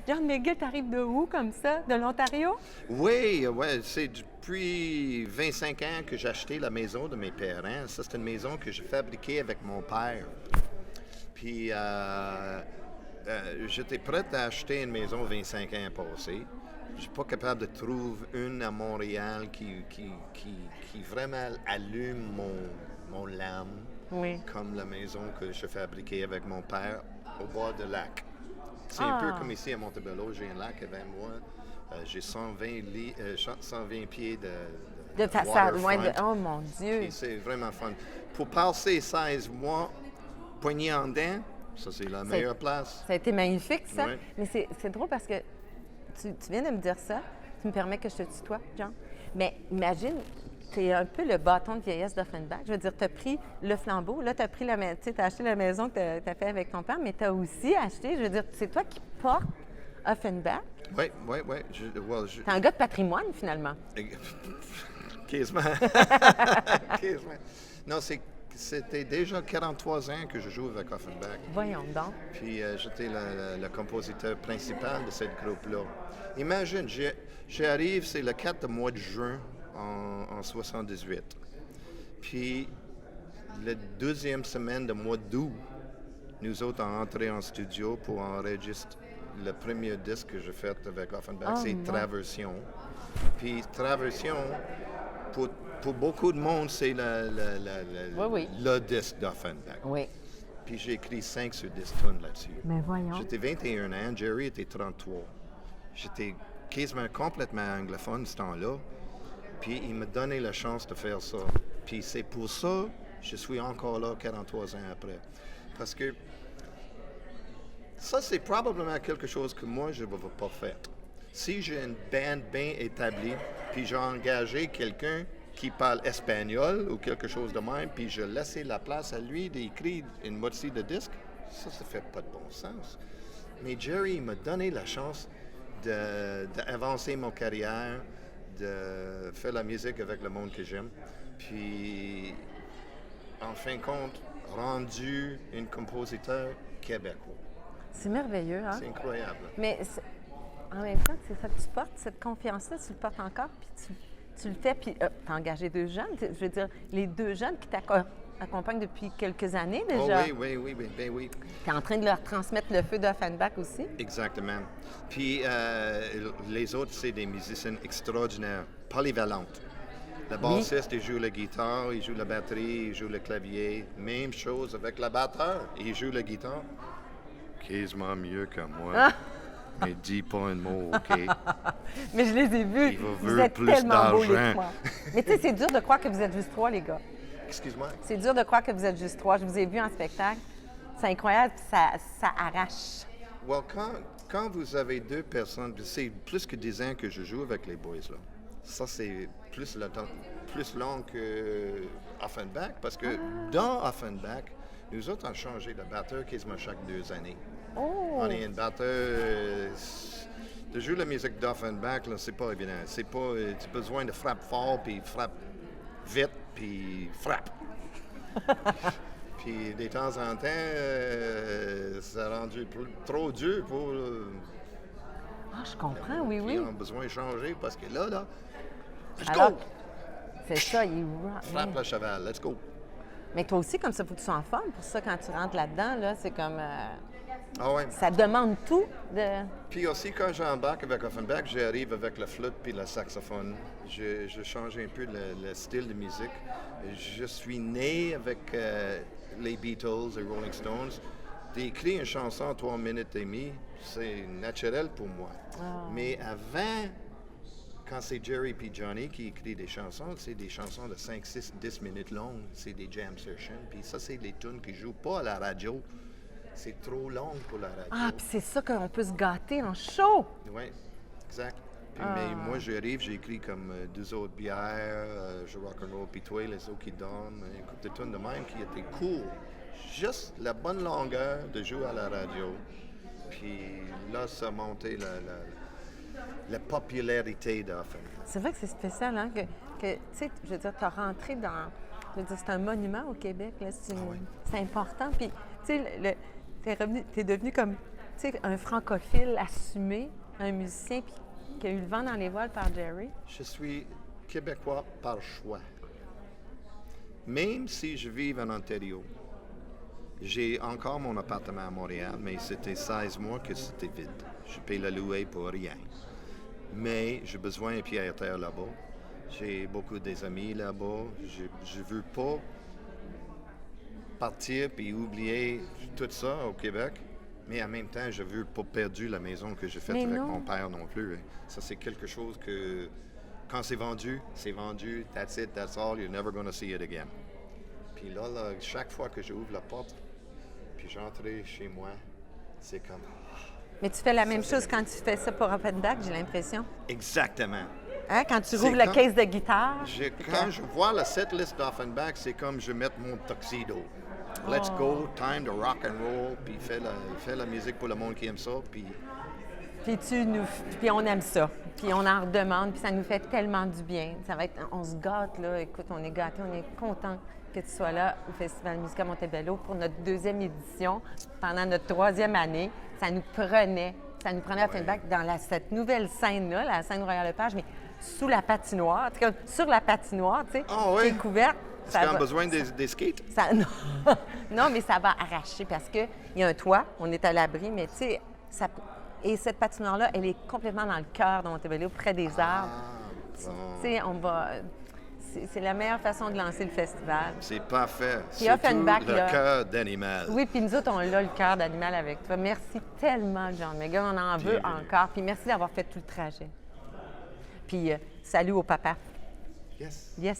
John McGill, t'arrives de où comme ça? De l'Ontario? Oui, ouais, c'est depuis 25 ans que j'ai acheté la maison de mes parents. Ça, c'est une maison que j'ai fabriquée avec mon père. Puis, j'étais prêt à acheter une maison 25 ans passés. Je suis pas capable de trouver une à Montréal qui vraiment allume mon lame, Oui. comme la maison que je fabriquais avec mon père au bord du lac. C'est un peu comme ici à Montebello, j'ai un lac devant moi. J'ai 120 pieds De façade, waterfront. loin de... Oh mon Dieu! Puis c'est vraiment fun. Pour passer 16 mois poignée en dedans, ça c'est la meilleure place. Ça a été magnifique, ça. Ouais. Mais c'est drôle parce que tu viens de me dire ça. Tu me permets que je te tutoie, Jean. Mais imagine, tu es un peu le bâton de vieillesse d'Offenbach. Je veux dire, tu as pris le flambeau. Là, tu as pris t'as acheté la maison que tu as fait avec ton père, mais tu as aussi acheté, je veux dire, c'est toi qui portes Offenbach. Oui. Tu es un gars de patrimoine, finalement. Quasiment. Quasiment. Non, c'était déjà 43 ans que je joue avec Offenbach. Voyons donc. Puis j'étais le compositeur principal de ce groupe-là. Imagine, j'arrive, c'est le 4 mois de juin en 78. Puis la deuxième semaine du mois d'août, nous autres on entré en studio pour enregistrer le premier disque que j'ai fait avec Offenbach, c'est Traversion. Puis Traversion, pour beaucoup de monde, c'est le disque d'Offenbach. Oui. Puis j'ai écrit 5 sur 10 tonnes là-dessus. Mais voyons. J'étais 21 ans, Jerry était 33. J'étais quasiment complètement anglophone ce temps-là. Puis il m'a donné la chance de faire ça. Puis c'est pour ça que je suis encore là 43 ans après. Parce que ça, c'est probablement quelque chose que moi, je ne vais pas faire. Si j'ai une bande bien établie, puis j'ai engagé quelqu'un qui parle espagnol ou quelque chose de même, puis je laissais la place à lui d'écrire une moitié de disque, ça fait pas de bon sens. Mais Jerry m'a donné la chance d'avancer mon carrière, de faire la musique avec le monde que j'aime, puis en fin de compte, rendu un compositeur québécois. C'est merveilleux, hein? C'est incroyable. Mais en même temps, c'est ça que tu portes, cette confiance-là, tu le portes encore, puis tu le fais, puis tu as engagé 2 jeunes. Je veux dire, les 2 jeunes qui t'accompagnent depuis quelques années déjà. Oh oui, ben oui. Tu es en train de leur transmettre le feu d'Offenbach aussi. Exactement. Puis les autres, c'est des musiciens extraordinaires, polyvalentes. Le bassiste, il joue la guitare, il joue la batterie, il joue le clavier. Même chose avec le batteur, il joue la guitare. Quasiment mieux que moi. Mais dis pas un mot, OK? Mais je les ai vus. Vous êtes tellement beaux, les 3. Mais tu sais, c'est dur de croire que vous êtes juste 3, les gars. Excuse-moi? C'est dur de croire que vous êtes juste 3. Je vous ai vus en spectacle. C'est incroyable, puis ça arrache. Well, quand vous avez 2 personnes, c'est plus que 10 ans que je joue avec les boys, là. Ça, c'est plus long que Offenbach, parce que dans Offenbach, nous autres, on a changé de batteur quasiment chaque 2 années. Oh! On est un batteur... de jouer la musique d'Offenbach, là, c'est pas évident. C'est pas... tu as besoin de frappe fort, puis frappe vite, puis frappe. Puis de temps en temps, ça a rendu trop dur pour... Ah, je comprends, oui. Puis on a besoin de changer, parce que là, let's Alors, go! c'est ça, il rock. Frappe le cheval, let's go! Mais toi aussi, comme ça, il faut que tu sois en forme. Pour ça, quand tu rentres là-dedans, là, c'est comme... Ah ouais. Ça demande tout de... Puis aussi, quand j'embarque avec Offenbach, j'arrive avec la flûte puis le saxophone. Je change un peu le style de musique. Je suis né avec les Beatles et Rolling Stones. D'écrire une chanson en 3 minutes et demie, c'est naturel pour moi. Oh. Mais avant, quand c'est Jerry et Johnny qui écrivent des chansons, c'est des chansons de 5, 6, 10 minutes longues. C'est des jam sessions. Puis ça, c'est des tunes qui ne jouent pas à la radio. C'est trop long pour la radio. Ah, puis c'est ça qu'on peut se gâter en show! Oui, exact. Puis, mais moi, j'arrive, j'écris comme 2 autres bières, je rock'n'roll, puis toi, les autres qui dorment, une couple de tunes de même qui étaient cool. Juste la bonne longueur de jouer à la radio. Puis là, ça a monté la popularité d'Offenbach. C'est vrai que c'est spécial, hein, que tu sais, je veux dire, tu as rentré dans... Je veux dire, c'est un monument au Québec, là, c'est important. Puis, tu sais, t'es devenu comme tu sais, un francophile assumé, un musicien puis qui a eu le vent dans les voiles par Jerry? Je suis québécois par choix. Même si je vis en Ontario, j'ai encore mon appartement à Montréal, mais c'était 16 mois que c'était vide. Je paye le louer pour rien. Mais j'ai besoin de pied à terre là-bas. J'ai beaucoup des amis là-bas. Je ne veux pas partir et oublier tout ça au Québec. Mais en même temps, je ne veux pas perdre la maison que j'ai faite Mais avec non. mon père non plus. Hein. Ça, c'est quelque chose que, quand c'est vendu, that's it, that's all, you're never going to see it again. Puis là, chaque fois que j'ouvre la porte, puis j'entre chez moi, c'est comme... Mais tu fais la même chose quand tu fais ça pour Offenbach, j'ai l'impression. Exactement. Hein? Quand tu C'est rouvres la comme- caisse de guitare. Quand je vois la setlist d'Offenbach, c'est comme je mets mon tuxedo. Let's go, time to rock and roll, puis fais la musique pour le monde qui aime ça, puis... Puis on aime ça. Puis on en redemande, puis ça nous fait tellement du bien. Ça va être, on se gâte, là. Écoute, on est gâtés, on est content que tu sois là au Festival Musica Montebello pour notre 2e édition. Pendant notre 3e année, ça nous prenait à Offenbach dans cette nouvelle scène-là, la scène Royal-Lepage, mais sous la patinoire, en tout cas, sur la patinoire, tu sais, Ah oui? qui est couverte. Est-ce qu'on a besoin des skates? Non. Non, mais ça va arracher parce qu'il y a un toit, on est à l'abri, mais tu sais, et cette patinoire-là, elle est complètement dans le cœur de Montebello, près des arbres. Bon. Tu sais, on va... C'est la meilleure façon de lancer le festival. C'est parfait. Puis Surtout Offenbach, le là. cœur d'animal. Oui, puis nous autres, on a le cœur d'animal avec toi. Merci tellement, John Megan. On en veut Bienvenue. encore. Puis merci d'avoir fait tout le trajet. Puis salut au papa. Yes. Yes.